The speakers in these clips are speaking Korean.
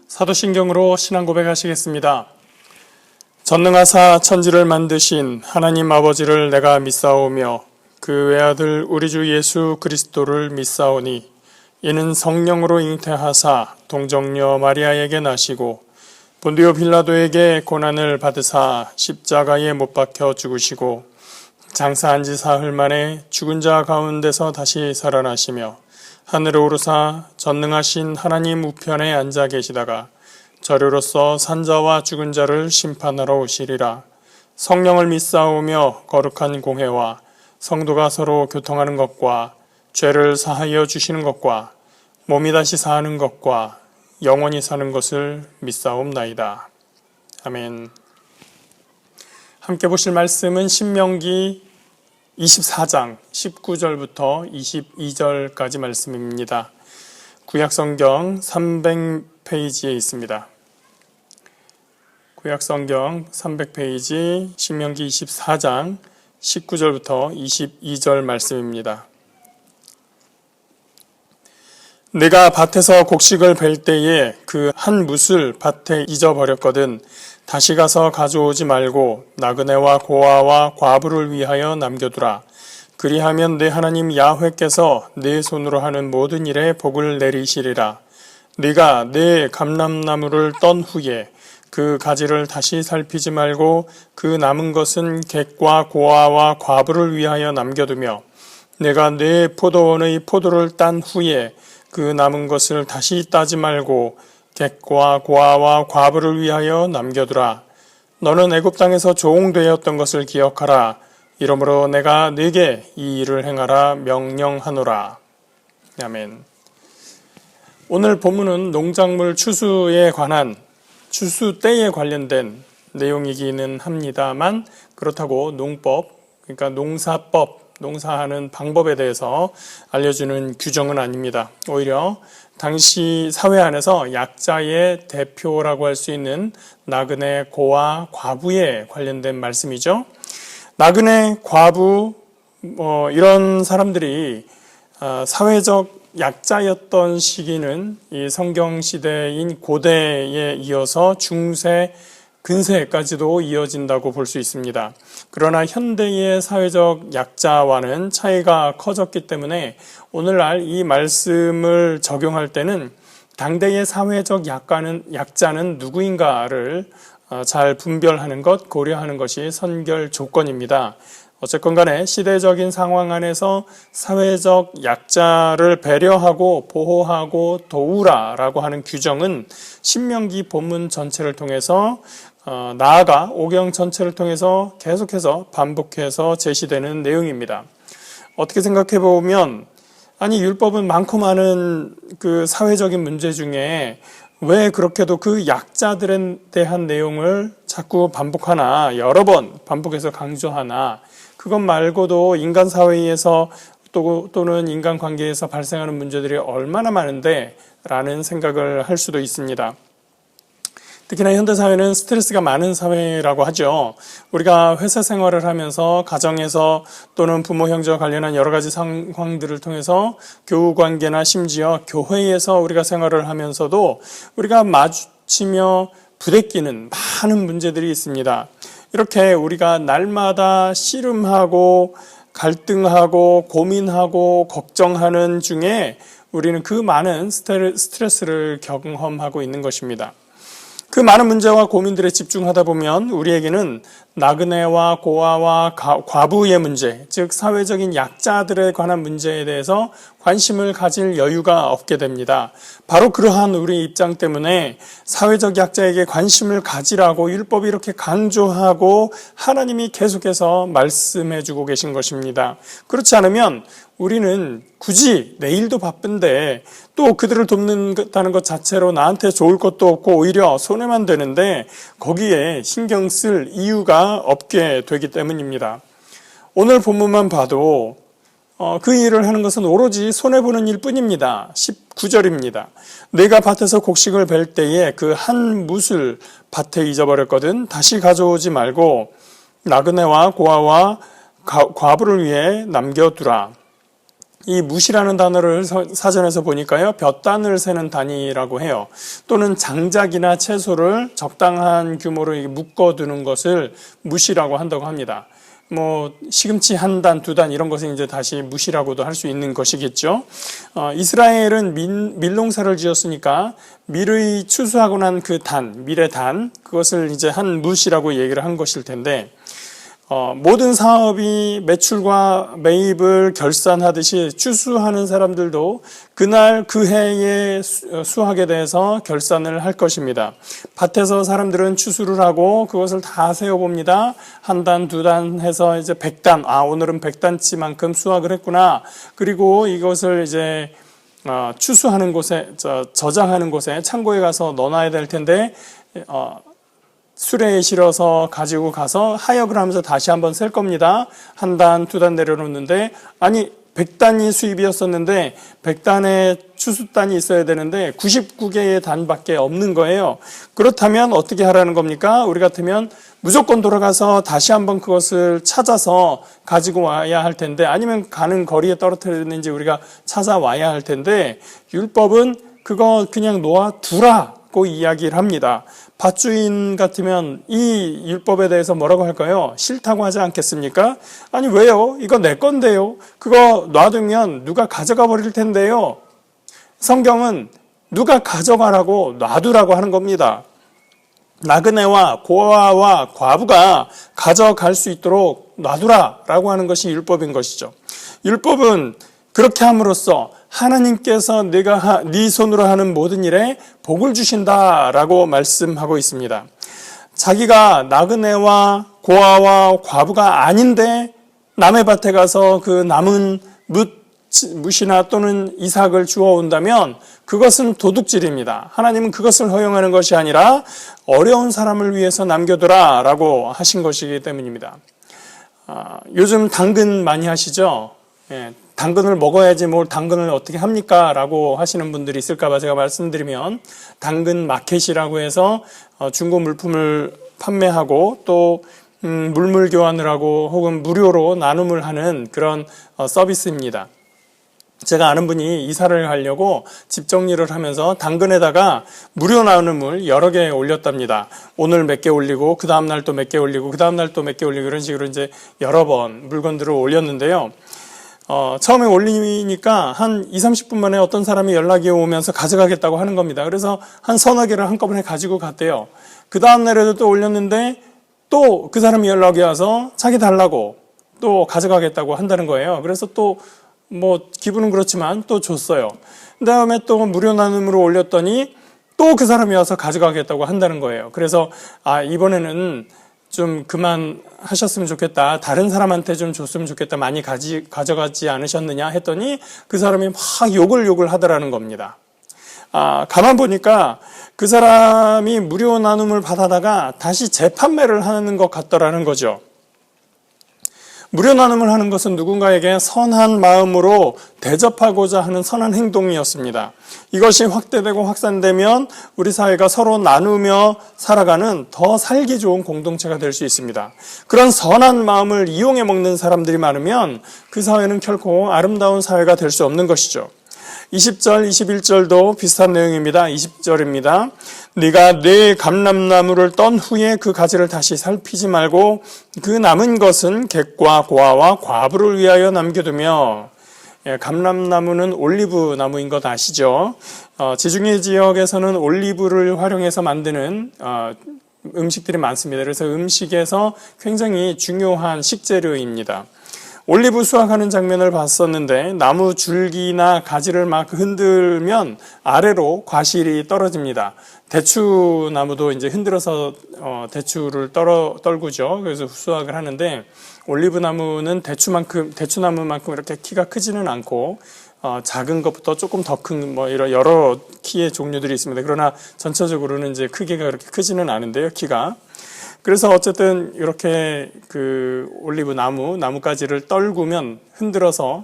사도신경으로 신앙 고백하시겠습니다. 전능하사 천지를 만드신 하나님 아버지를 내가 믿사오며 그 외아들 우리 주 예수 그리스도를 믿사오니 이는 성령으로 잉태하사 동정녀 마리아에게 나시고 본디오 빌라도에게 고난을 받으사 십자가에 못 박혀 죽으시고 장사한 지 사흘 만에 죽은 자 가운데서 다시 살아나시며 하늘에 오르사 전능하신 하나님 우편에 앉아 계시다가 저리로서 산자와 죽은 자를 심판하러 오시리라. 성령을 믿사오며 거룩한 공회와 성도가 서로 교통하는 것과 죄를 사하여 주시는 것과 몸이 다시 사는 것과 영원히 사는 것을 믿사옵나이다. 아멘. 함께 보실 말씀은 신명기 24장 19절부터 22절까지 말씀입니다. 구약성경 300페이지에 있습니다. 구약성경 300페이지 신명기 24장 19절부터 22절 말씀입니다. 내가 밭에서 곡식을 벨 때에 그 한 뭇을 밭에 잊어버렸거든 다시 가서 가져오지 말고 나그네와 고아와 과부를 위하여 남겨두라. 그리하면 내 하나님 야훼께서 내 손으로 하는 모든 일에 복을 내리시리라. 네가 내 감람나무를 떤 후에 그 가지를 다시 살피지 말고 그 남은 것은 객과 고아와 과부를 위하여 남겨두며 내가 내 포도원의 포도를 딴 후에 그 남은 것을 다시 따지 말고 객과 고아와 과부를 위하여 남겨두라. 너는 애굽 땅에서 종되었던 것을 기억하라. 이러므로 내가 네게 이 일을 행하라 명령하노라. 아멘. 오늘 본문은 농작물 추수에 관한 추수 때에 관련된 내용이기는 합니다만 그렇다고 농법, 그러니까 농사법, 농사하는 방법에 대해서 알려주는 규정은 아닙니다. 오히려 당시 사회 안에서 약자의 대표라고 할 수 있는 나그네, 고아, 과부에 관련된 말씀이죠. 나그네, 과부 이런 사람들이 사회적 약자였던 시기는 이 성경시대인 고대에 이어서 중세, 근세까지도 이어진다고 볼 수 있습니다. 그러나 현대의 사회적 약자와는 차이가 커졌기 때문에 오늘날 이 말씀을 적용할 때는 당대의 사회적 약자는 누구인가를 잘 분별하는 것, 고려하는 것이 선결 조건입니다. 어쨌건 간에 시대적인 상황 안에서 사회적 약자를 배려하고 보호하고 도우라라고 하는 규정은 신명기 본문 전체를 통해서 나아가 오경 전체를 통해서 계속해서 반복해서 제시되는 내용입니다. 어떻게 생각해 보면 아니 율법은 많고 많은 그 사회적인 문제 중에 왜 그렇게도 그 약자들에 대한 내용을 자꾸 반복하나, 여러 번 반복해서 강조하나, 그것 말고도 인간 사회에서 또는 인간 관계에서 발생하는 문제들이 얼마나 많은데 라는 생각을 할 수도 있습니다. 특히나 현대사회는 스트레스가 많은 사회라고 하죠. 우리가 회사 생활을 하면서 가정에서 또는 부모 형제와 관련한 여러 가지 상황들을 통해서 교우관계나 심지어 교회에서 우리가 생활을 하면서도 우리가 마주치며 부대끼는 많은 문제들이 있습니다. 이렇게 우리가 날마다 씨름하고 갈등하고 고민하고 걱정하는 중에 우리는 그 많은 스트레스를 경험하고 있는 것입니다. 그 많은 문제와 고민들에 집중하다 보면 우리에게는 나그네와 고아와 과부의 문제, 즉 사회적인 약자들에 관한 문제에 대해서 관심을 가질 여유가 없게 됩니다. 바로 그러한 우리 입장 때문에 사회적 약자에게 관심을 가지라고 율법이 이렇게 강조하고 하나님이 계속해서 말씀해주고 계신 것입니다. 그렇지 않으면 우리는 굳이 내일도 바쁜데 또 그들을 돕는다는 것 자체로 나한테 좋을 것도 없고 오히려 손해만 되는데 거기에 신경 쓸 이유가 없게 되기 때문입니다. 오늘 본문만 봐도 그 일을 하는 것은 오로지 손해보는 일뿐입니다. 19절입니다. 내가 밭에서 곡식을 벨 때에 그 한 뭇을 밭에 잊어버렸거든 다시 가져오지 말고 나그네와 고아와 과부를 위해 남겨두라. 이 뭇이라는 단어를 사전에서 보니까요, 볕단을 세는 단위라고 해요. 또는 장작이나 채소를 적당한 규모로 묶어두는 것을 뭇이라고 한다고 합니다. 뭐 시금치 한 단, 두 단 이런 것은 이제 다시 뭇이라고도 할 수 있는 것이겠죠. 이스라엘은 밀농사를 지었으니까 밀의 추수하고 난 그 단, 밀의 단, 그것을 이제 한 뭇이라고 얘기를 한 것일 텐데, 모든 사업이 매출과 매입을 결산하듯이 추수하는 사람들도 그날 그 해의 수확에 대해서 결산을 할 것입니다. 밭에서 사람들은 추수를 하고 그것을 다 세어봅니다. 한 단, 두 단 해서 이제 100단, 오늘은 100단치만큼 수확을 했구나. 그리고 이것을 이제 추수하는 곳에, 저장하는 곳에 창고에 가서 넣어놔야 될 텐데, 수레에 실어서 가지고 가서 하역을 하면서 다시 한번 셀 겁니다. 한 단, 두 단 내려놓는데, 아니 100단이 수입이었었는데 100단의 추수단이 있어야 되는데 99개의 단밖에 없는 거예요. 그렇다면 어떻게 하라는 겁니까? 우리 같으면 무조건 돌아가서 다시 한번 그것을 찾아서 가지고 와야 할 텐데, 아니면 가는 거리에 떨어뜨렸는지 우리가 찾아와야 할 텐데, 율법은 그거 그냥 놓아두라고 이야기를 합니다. 밭주인 같으면 이 율법에 대해서 뭐라고 할까요? 싫다고 하지 않겠습니까? 아니 왜요? 이거 내 건데요. 그거 놔두면 누가 가져가 버릴 텐데요. 성경은 누가 가져가라고 놔두라고 하는 겁니다. 나그네와 고아와 과부가 가져갈 수 있도록 놔두라라고 하는 것이 율법인 것이죠. 율법은 그렇게 함으로써 하나님께서 네가 네 손으로 하는 모든 일에 복을 주신다라고 말씀하고 있습니다. 자기가 나그네와 고아와 과부가 아닌데 남의 밭에 가서 그 남은 뭇이나 또는 이삭을 주워온다면 그것은 도둑질입니다. 하나님은 그것을 허용하는 것이 아니라 어려운 사람을 위해서 남겨두라라고 하신 것이기 때문입니다. 요즘 당근 많이 하시죠? 예, 당근을 먹어야지 뭘 당근을 어떻게 합니까? 라고 하시는 분들이 있을까봐 제가 말씀드리면, 당근 마켓이라고 해서 중고 물품을 판매하고 또 물물 교환을 하고 혹은 무료로 나눔을 하는 그런 서비스입니다. 제가 아는 분이 이사를 가려고 집 정리를 하면서 당근에다가 무료 나눔을 여러 개 올렸답니다. 오늘 몇 개 올리고 그 다음날 또 몇 개 올리고 그 다음날 또 몇 개 올리고 이런 식으로 이제 여러 번 물건들을 올렸는데요. 처음에 올리니까 한 20-30분 만에 어떤 사람이 연락이 오면서 가져가겠다고 하는 겁니다. 그래서 한 서너 개를 한꺼번에 가지고 갔대요. 그 다음날에도 또 올렸는데 또 그 사람이 연락이 와서 자기 달라고 또 가져가겠다고 한다는 거예요. 그래서 또 뭐 기분은 그렇지만 또 줬어요. 그 다음에 또 무료 나눔으로 올렸더니 또 그 사람이 와서 가져가겠다고 한다는 거예요. 그래서 이번에는 좀 그만 하셨으면 좋겠다. 다른 사람한테 좀 줬으면 좋겠다. 많이 가져가지 않으셨느냐 했더니 그 사람이 막 욕을 하더라는 겁니다. 가만 보니까 그 사람이 무료 나눔을 받아다가 다시 재판매를 하는 것 같더라는 거죠. 무료 나눔을 하는 것은 누군가에게 선한 마음으로 대접하고자 하는 선한 행동이었습니다. 이것이 확대되고 확산되면 우리 사회가 서로 나누며 살아가는 더 살기 좋은 공동체가 될 수 있습니다. 그런 선한 마음을 이용해 먹는 사람들이 많으면 그 사회는 결코 아름다운 사회가 될 수 없는 것이죠. 20절, 21절도 비슷한 내용입니다. 20절입니다. 네가 네 감람나무를 떤 후에 그 가지를 다시 살피지 말고 그 남은 것은 객과 고아와 과부를 위하여 남겨두며. 감람나무는 올리브 나무인 것 아시죠? 지중해 지역에서는 올리브를 활용해서 만드는 음식들이 많습니다. 그래서 음식에서 굉장히 중요한 식재료입니다. 올리브 수확하는 장면을 봤었는데 나무 줄기나 가지를 막 흔들면 아래로 과실이 떨어집니다. 대추나무도 이제 흔들어서 대추를 떨구죠. 그래서 수확을 하는데 올리브 나무는 대추나무만큼 이렇게 키가 크지는 않고 작은 것부터 조금 더 큰 뭐 이런 여러 키의 종류들이 있습니다. 그러나 전체적으로는 이제 크기가 그렇게 크지는 않은데요, 키가. 그래서 어쨌든 이렇게 그 올리브 나무가지를 떨구면 흔들어서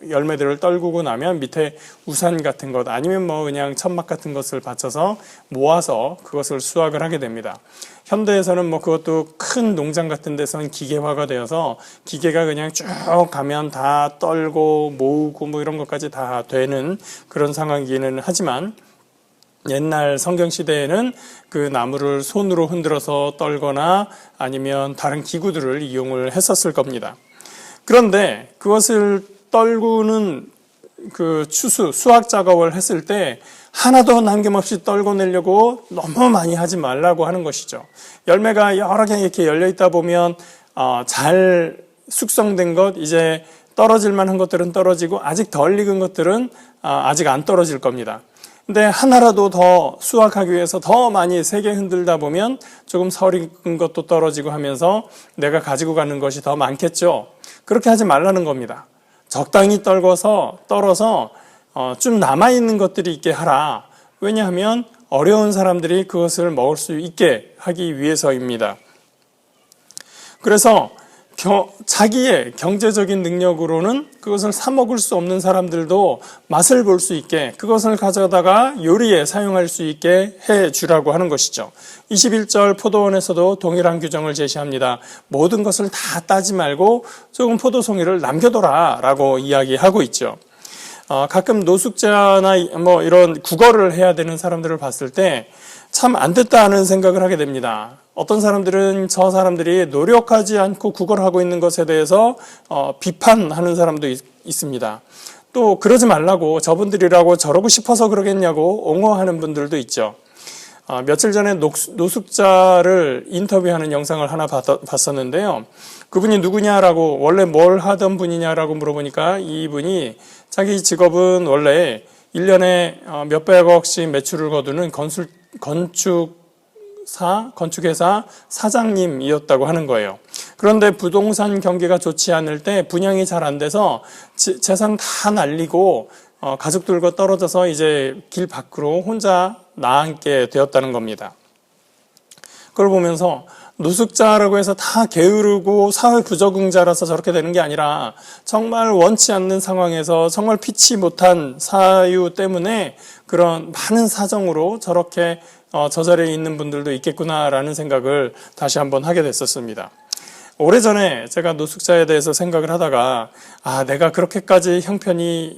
열매들을 떨구고 나면 밑에 우산 같은 것 아니면 뭐 그냥 천막 같은 것을 받쳐서 모아서 그것을 수확을 하게 됩니다. 현대에서는 뭐 그것도 큰 농장 같은 데서는 기계화가 되어서 기계가 그냥 쭉 가면 다 떨고 모으고 뭐 이런 것까지 다 되는 그런 상황이기는 하지만 옛날 성경 시대에는 그 나무를 손으로 흔들어서 떨거나 아니면 다른 기구들을 이용을 했었을 겁니다. 그런데 그것을 떨구는 그 수확 작업을 했을 때 하나도 남김없이 떨궈내려고 너무 많이 하지 말라고 하는 것이죠. 열매가 여러 개 이렇게 열려 있다 보면 잘 숙성된 것, 이제 떨어질 만한 것들은 떨어지고 아직 덜 익은 것들은 아직 안 떨어질 겁니다. 근데 하나라도 더 수확하기 위해서 더 많이 세게 흔들다 보면 조금 덜 익은 것도 떨어지고 하면서 내가 가지고 가는 것이 더 많겠죠. 그렇게 하지 말라는 겁니다. 적당히 떨어서 좀 남아있는 것들이 있게 하라. 왜냐하면 어려운 사람들이 그것을 먹을 수 있게 하기 위해서입니다. 그래서 자기의 경제적인 능력으로는 그것을 사 먹을 수 없는 사람들도 맛을 볼 수 있게 그것을 가져다가 요리에 사용할 수 있게 해 주라고 하는 것이죠. 21절 포도원에서도 동일한 규정을 제시합니다. 모든 것을 다 따지 말고 조금 포도송이를 남겨둬라 라고 이야기하고 있죠. 가끔 노숙자나 뭐 이런 국어를 해야 되는 사람들을 봤을 때 참 안 됐다 하는 생각을 하게 됩니다. 어떤 사람들은 저 사람들이 노력하지 않고 국어를 하고 있는 것에 대해서 비판하는 사람도 있습니다. 또 그러지 말라고 저분들이라고 저러고 싶어서 그러겠냐고 옹호하는 분들도 있죠. 며칠 전에 노숙자를 인터뷰하는 영상을 하나 봤었는데요. 그분이 누구냐라고 원래 뭘 하던 분이냐라고 물어보니까 이분이 자기 직업은 원래 1년에 몇백억씩 매출을 거두는 건축회사 사장님이었다고 하는 거예요. 그런데 부동산 경기가 좋지 않을 때 분양이 잘 안 돼서 재산 다 날리고 가족들과 떨어져서 이제 길 밖으로 혼자 나앉게 되었다는 겁니다. 그걸 보면서 노숙자라고 해서 다 게으르고 사회 부적응자라서 저렇게 되는 게 아니라 정말 원치 않는 상황에서 정말 피치 못한 사유 때문에 그런 많은 사정으로 저렇게 저 자리에 있는 분들도 있겠구나라는 생각을 다시 한번 하게 됐었습니다. 오래전에 제가 노숙자에 대해서 생각을 하다가 내가 그렇게까지 형편이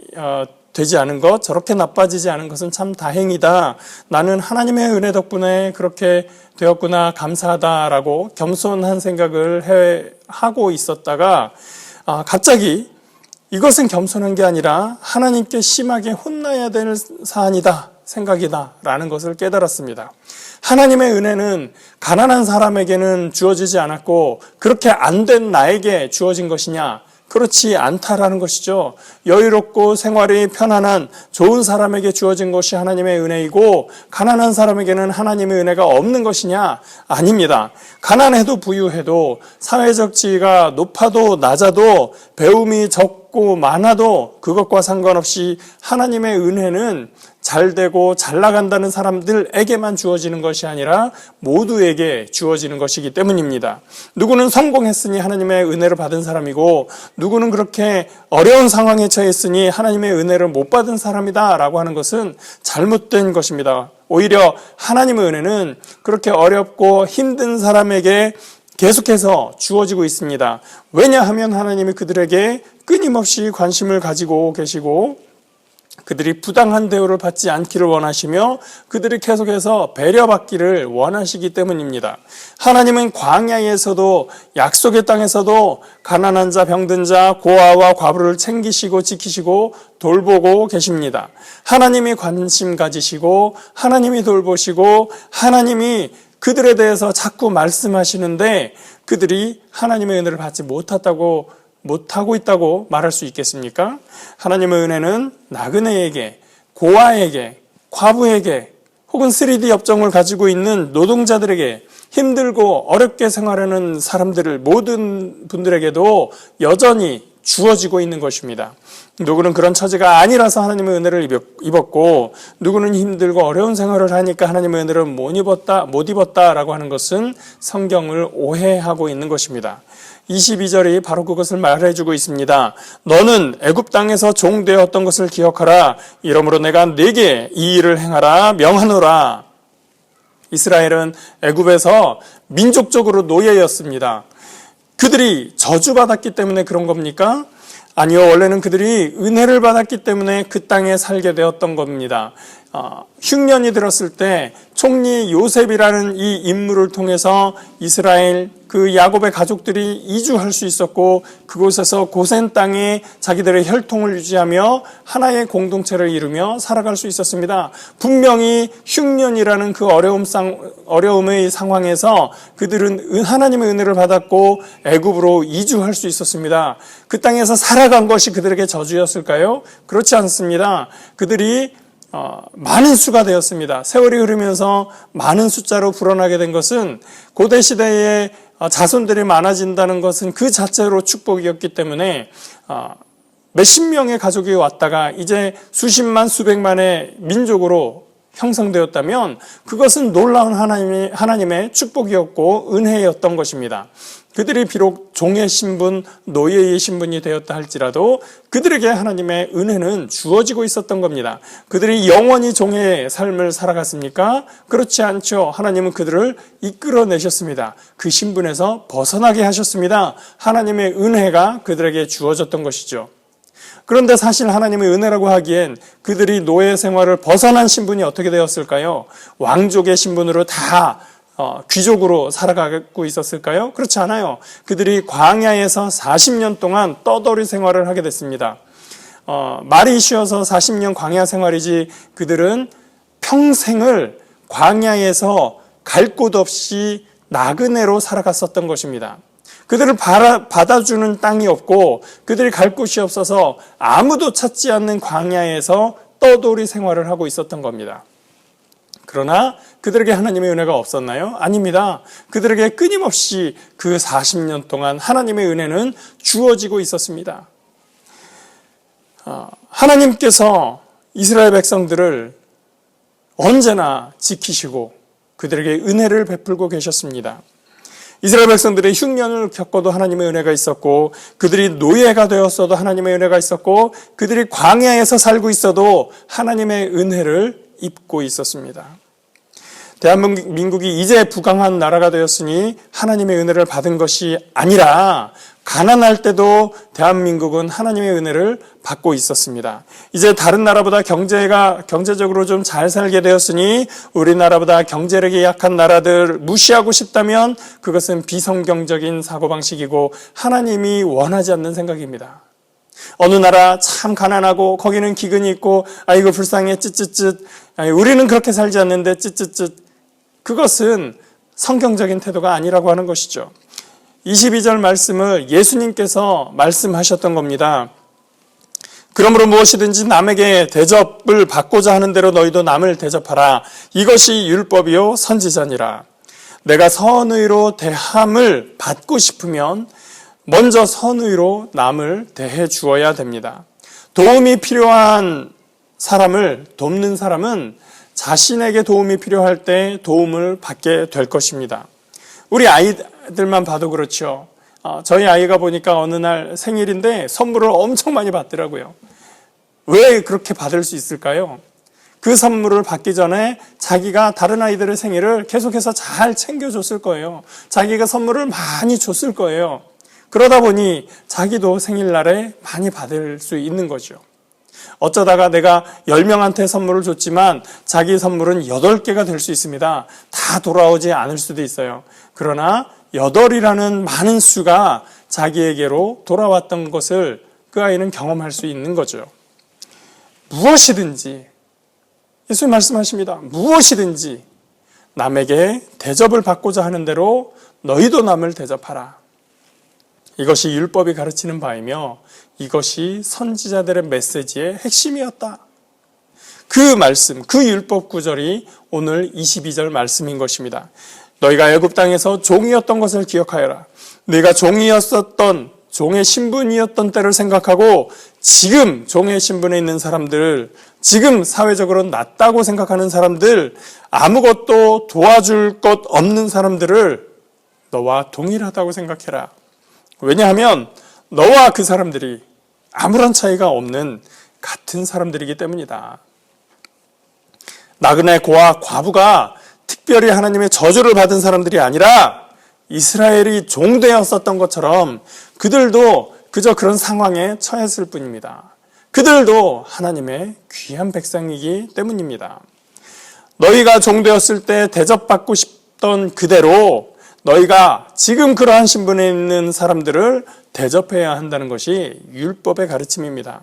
되지 않은 것, 저렇게 나빠지지 않은 것은 참 다행이다. 나는 하나님의 은혜 덕분에 그렇게 되었구나, 감사하다라고 겸손한 생각을 하고 있었다가 갑자기 이것은 겸손한 게 아니라 하나님께 심하게 혼나야 될 사안이다, 생각이다 라는 것을 깨달았습니다. 하나님의 은혜는 가난한 사람에게는 주어지지 않았고 그렇게 안 된 나에게 주어진 것이냐? 그렇지 않다라는 것이죠. 여유롭고 생활이 편안한 좋은 사람에게 주어진 것이 하나님의 은혜이고 가난한 사람에게는 하나님의 은혜가 없는 것이냐? 아닙니다. 가난해도 부유해도 사회적 지위가 높아도 낮아도 배움이 적고 많아도 그것과 상관없이 하나님의 은혜는 잘 되고 잘 나간다는 사람들에게만 주어지는 것이 아니라 모두에게 주어지는 것이기 때문입니다. 누구는 성공했으니 하나님의 은혜를 받은 사람이고 누구는 그렇게 어려운 상황에 처했으니 하나님의 은혜를 못 받은 사람이다 라고 하는 것은 잘못된 것입니다. 오히려 하나님의 은혜는 그렇게 어렵고 힘든 사람에게 계속해서 주어지고 있습니다. 왜냐하면 하나님이 그들에게 끊임없이 관심을 가지고 계시고 그들이 부당한 대우를 받지 않기를 원하시며 그들이 계속해서 배려받기를 원하시기 때문입니다. 하나님은 광야에서도 약속의 땅에서도 가난한 자, 병든 자, 고아와 과부를 챙기시고 지키시고 돌보고 계십니다. 하나님이 관심 가지시고 하나님이 돌보시고 하나님이 그들에 대해서 자꾸 말씀하시는데 그들이 하나님의 은혜를 받지 못하고 있다고 말할 수 있겠습니까? 하나님의 은혜는 나그네에게, 고아에게, 과부에게 혹은 3D 업종을 가지고 있는 노동자들에게 힘들고 어렵게 생활하는 사람들을 모든 분들에게도 여전히 주어지고 있는 것입니다. 누구는 그런 처지가 아니라서 하나님의 은혜를 입었고 누구는 힘들고 어려운 생활을 하니까 하나님의 은혜를 못 입었다라고 하는 것은 성경을 오해하고 있는 것입니다. 22절이 바로 그것을 말해주고 있습니다. 너는 애굽 땅에서 종되었던 것을 기억하라. 이러므로 내가 네게 이 일을 행하라 명하노라. 이스라엘은 애굽에서 민족적으로 노예였습니다. 그들이 저주받았기 때문에 그런 겁니까? 아니요, 원래는 그들이 은혜를 받았기 때문에 그 땅에 살게 되었던 겁니다. 흉년이 들었을 때 총리 요셉이라는 이 인물을 통해서 이스라엘 그 야곱의 가족들이 이주할 수 있었고, 그곳에서 고센 땅에 자기들의 혈통을 유지하며 하나의 공동체를 이루며 살아갈 수 있었습니다. 분명히 흉년이라는 그 어려움의 상황에서 그들은 하나님의 은혜를 받았고 애굽으로 이주할 수 있었습니다. 그 땅에서 살아간 것이 그들에게 저주였을까요? 그렇지 않습니다. 그들이 많은 수가 되었습니다. 세월이 흐르면서 많은 숫자로 불어나게 된 것은 고대 시대에 자손들이 많아진다는 것은 그 자체로 축복이었기 때문에 몇십 명의 가족이 왔다가 이제 수십만 수백만의 민족으로 형성되었다면 그것은 놀라운 하나님의 축복이었고 은혜였던 것입니다. 그들이 비록 종의 신분, 노예의 신분이 되었다 할지라도 그들에게 하나님의 은혜는 주어지고 있었던 겁니다. 그들이 영원히 종의 삶을 살아갔습니까? 그렇지 않죠. 하나님은 그들을 이끌어내셨습니다. 그 신분에서 벗어나게 하셨습니다. 하나님의 은혜가 그들에게 주어졌던 것이죠. 그런데 사실 하나님의 은혜라고 하기엔 그들이 노예 생활을 벗어난 신분이 어떻게 되었을까요? 왕족의 신분으로 다 귀족으로 살아가고 있었을까요? 그렇지 않아요. 그들이 광야에서 40년 동안 떠돌이 생활을 하게 됐습니다. 말이 쉬워서 40년 광야 생활이지 그들은 평생을 광야에서 갈 곳 없이 나그네로 살아갔었던 것입니다. 그들을 받아주는 땅이 없고 그들이 갈 곳이 없어서 아무도 찾지 않는 광야에서 떠돌이 생활을 하고 있었던 겁니다. 그러나 그들에게 하나님의 은혜가 없었나요? 아닙니다. 그들에게 끊임없이 그 40년 동안 하나님의 은혜는 주어지고 있었습니다. 하나님께서 이스라엘 백성들을 언제나 지키시고 그들에게 은혜를 베풀고 계셨습니다. 이스라엘 백성들의 흉년을 겪어도 하나님의 은혜가 있었고 그들이 노예가 되었어도 하나님의 은혜가 있었고 그들이 광야에서 살고 있어도 하나님의 은혜를 입고 있었습니다. 대한민국이 이제 부강한 나라가 되었으니 하나님의 은혜를 받은 것이 아니라 가난할 때도 대한민국은 하나님의 은혜를 받고 있었습니다. 이제 다른 나라보다 경제적으로 좀 잘 살게 되었으니 우리나라보다 경제력이 약한 나라들 무시하고 싶다면 그것은 비성경적인 사고방식이고 하나님이 원하지 않는 생각입니다. 어느 나라 참 가난하고 거기는 기근이 있고 아이고 불쌍해 쯧쯧쯧 우리는 그렇게 살지 않는데 쯧쯧쯧 그것은 성경적인 태도가 아니라고 하는 것이죠. 22절 말씀을 예수님께서 말씀하셨던 겁니다. 그러므로 무엇이든지 남에게 대접을 받고자 하는 대로 너희도 남을 대접하라. 이것이 율법이요 선지자니라. 내가 선의로 대함을 받고 싶으면 먼저 선의로 남을 대해 주어야 됩니다. 도움이 필요한 사람을 돕는 사람은 자신에게 도움이 필요할 때 도움을 받게 될 것입니다. 우리 아이들만 봐도 그렇죠. 저희 아이가 보니까 어느 날 생일인데 선물을 엄청 많이 받더라고요. 왜 그렇게 받을 수 있을까요? 그 선물을 받기 전에 자기가 다른 아이들의 생일을 계속해서 잘 챙겨줬을 거예요. 자기가 선물을 많이 줬을 거예요. 그러다 보니 자기도 생일날에 많이 받을 수 있는 거죠. 어쩌다가 내가 10명한테 선물을 줬지만 자기 선물은 8개가 될 수 있습니다. 다 돌아오지 않을 수도 있어요. 그러나 8이라는 많은 수가 자기에게로 돌아왔던 것을 그 아이는 경험할 수 있는 거죠. 무엇이든지 예수님 말씀하십니다. 무엇이든지 남에게 대접을 받고자 하는 대로 너희도 남을 대접하라. 이것이 율법이 가르치는 바이며 이것이 선지자들의 메시지의 핵심이었다. 그 말씀, 그 율법 구절이 오늘 22절 말씀인 것입니다. 너희가 애굽 땅에서 종이었던 것을 기억하여라. 네가 종이었었던 종의 신분이었던 때를 생각하고 지금 종의 신분에 있는 사람들, 지금 사회적으로 낮다고 생각하는 사람들, 아무것도 도와줄 것 없는 사람들을 너와 동일하다고 생각해라. 왜냐하면 너와 그 사람들이 아무런 차이가 없는 같은 사람들이기 때문이다. 나그네 고아 과부가 특별히 하나님의 저주를 받은 사람들이 아니라 이스라엘이 종되었었던 것처럼 그들도 그저 그런 상황에 처했을 뿐입니다. 그들도 하나님의 귀한 백성이기 때문입니다. 너희가 종되었을 때 대접받고 싶던 그대로 너희가 지금 그러한 신분에 있는 사람들을 대접해야 한다는 것이 율법의 가르침입니다.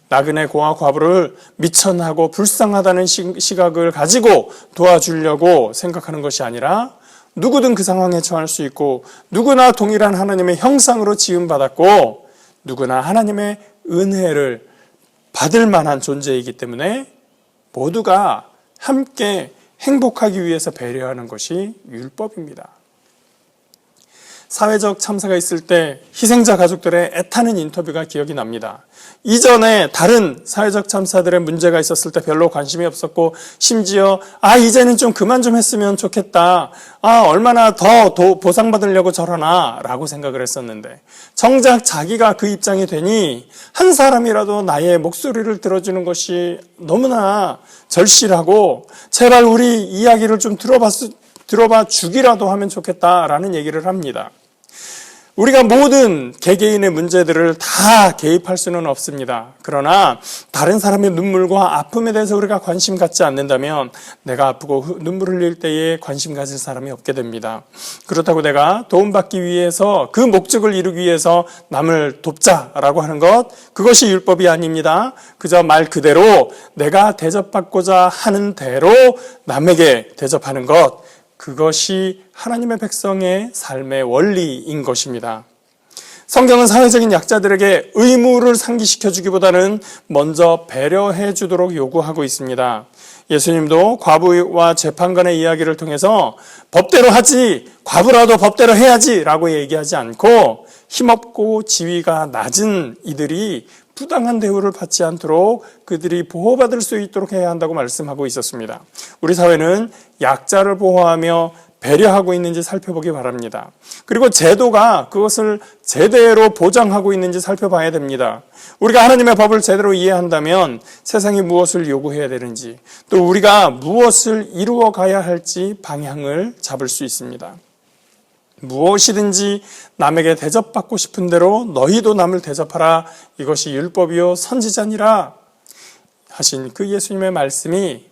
나그네 고아 과부를 미천하고 불쌍하다는 시각을 가지고 도와주려고 생각하는 것이 아니라 누구든 그 상황에 처할 수 있고 누구나 동일한 하나님의 형상으로 지음받았고 누구나 하나님의 은혜를 받을 만한 존재이기 때문에 모두가 함께 행복하기 위해서 배려하는 것이 율법입니다. 사회적 참사가 있을 때 희생자 가족들의 애타는 인터뷰가 기억이 납니다. 이전에 다른 사회적 참사들의 문제가 있었을 때 별로 관심이 없었고 심지어 이제는 좀 그만 좀 했으면 좋겠다. 얼마나 더 보상받으려고 저러나 라고 생각을 했었는데 정작 자기가 그 입장이 되니 한 사람이라도 나의 목소리를 들어주는 것이 너무나 절실하고 제발 우리 이야기를 좀 들어봐 주기라도 하면 좋겠다라는 얘기를 합니다. 우리가 모든 개개인의 문제들을 다 개입할 수는 없습니다. 그러나 다른 사람의 눈물과 아픔에 대해서 우리가 관심 갖지 않는다면 내가 아프고 눈물 흘릴 때에 관심 가질 사람이 없게 됩니다. 그렇다고 내가 도움받기 위해서 그 목적을 이루기 위해서 남을 돕자라고 하는 것, 그것이 율법이 아닙니다. 그저 말 그대로 내가 대접받고자 하는 대로 남에게 대접하는 것, 그것이 하나님의 백성의 삶의 원리인 것입니다. 성경은 사회적인 약자들에게 의무를 상기시켜주기보다는 먼저 배려해 주도록 요구하고 있습니다. 예수님도 과부와 재판관의 이야기를 통해서 법대로 하지, 과부라도 법대로 해야지 라고 얘기하지 않고 힘없고 지위가 낮은 이들이 부당한 대우를 받지 않도록 그들이 보호받을 수 있도록 해야 한다고 말씀하고 있었습니다. 우리 사회는 약자를 보호하며 배려하고 있는지 살펴보기 바랍니다. 그리고 제도가 그것을 제대로 보장하고 있는지 살펴봐야 됩니다. 우리가 하나님의 법을 제대로 이해한다면 세상이 무엇을 요구해야 되는지 또 우리가 무엇을 이루어 가야 할지 방향을 잡을 수 있습니다. 무엇이든지 남에게 대접받고 싶은 대로 너희도 남을 대접하라. 이것이 율법이요 선지자니라 하신 그 예수님의 말씀이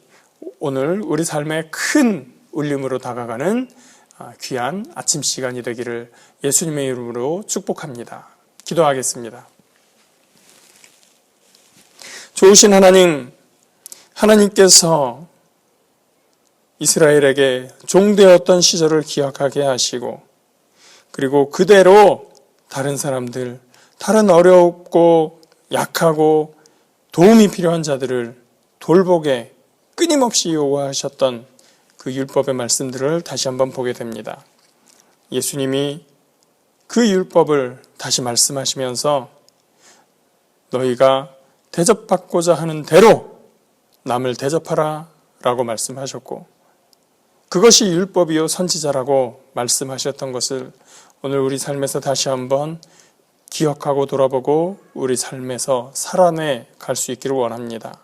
오늘 우리 삶에 큰 울림으로 다가가는 귀한 아침 시간이 되기를 예수님의 이름으로 축복합니다. 기도하겠습니다. 좋으신 하나님, 하나님께서 이스라엘에게 종되었던 시절을 기억하게 하시고 그리고 그대로 다른 사람들, 다른 어렵고 약하고 도움이 필요한 자들을 돌보게 끊임없이 요구하셨던 그 율법의 말씀들을 다시 한번 보게 됩니다. 예수님이 그 율법을 다시 말씀하시면서 너희가 대접받고자 하는 대로 남을 대접하라 라고 말씀하셨고 그것이 율법이요 선지자라고 말씀하셨던 것을 오늘 우리 삶에서 다시 한번 기억하고 돌아보고 우리 삶에서 살아내 갈 수 있기를 원합니다.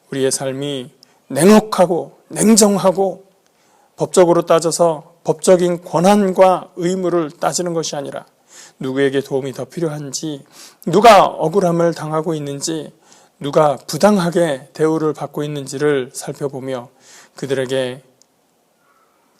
우리의 삶이 냉혹하고 냉정하고 법적으로 따져서 법적인 권한과 의무를 따지는 것이 아니라 누구에게 도움이 더 필요한지, 누가 억울함을 당하고 있는지, 누가 부당하게 대우를 받고 있는지를 살펴보며 그들에게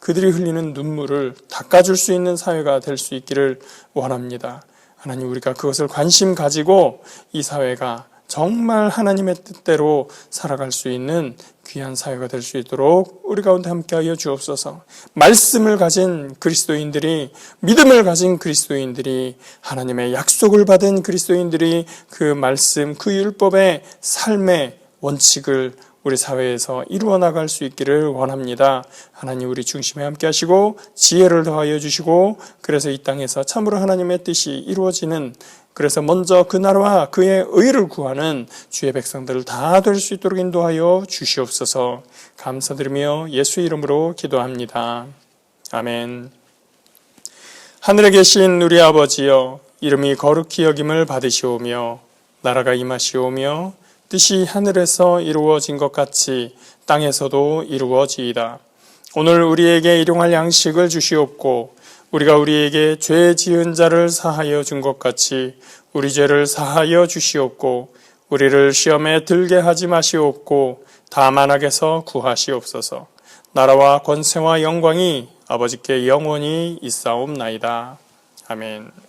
그들이 흘리는 눈물을 닦아줄 수 있는 사회가 될 수 있기를 원합니다. 하나님, 우리가 그것을 관심 가지고 이 사회가 정말 하나님의 뜻대로 살아갈 수 있는 귀한 사회가 될 수 있도록 우리 가운데 함께하여 주옵소서. 말씀을 가진 그리스도인들이, 믿음을 가진 그리스도인들이, 하나님의 약속을 받은 그리스도인들이 그 말씀, 그 율법의 삶의 원칙을 우리 사회에서 이루어 나갈 수 있기를 원합니다. 하나님, 우리 중심에 함께 하시고 지혜를 더하여 주시고 그래서 이 땅에서 참으로 하나님의 뜻이 이루어지는, 그래서 먼저 그 나라와 그의 의를 구하는 주의 백성들을 다 될 수 있도록 인도하여 주시옵소서. 감사드리며 예수의 이름으로 기도합니다. 아멘. 하늘에 계신 우리 아버지여, 이름이 거룩히 여김을 받으시오며 나라가 임하시오며 뜻이 하늘에서 이루어진 것 같이 땅에서도 이루어지이다. 오늘 우리에게 일용할 양식을 주시옵고 우리가 우리에게 죄 지은 자를 사하여 준 것 같이 우리 죄를 사하여 주시옵고 우리를 시험에 들게 하지 마시옵고 다만 악에서 구하시옵소서. 나라와 권세와 영광이 아버지께 영원히 있사옵나이다. 아멘.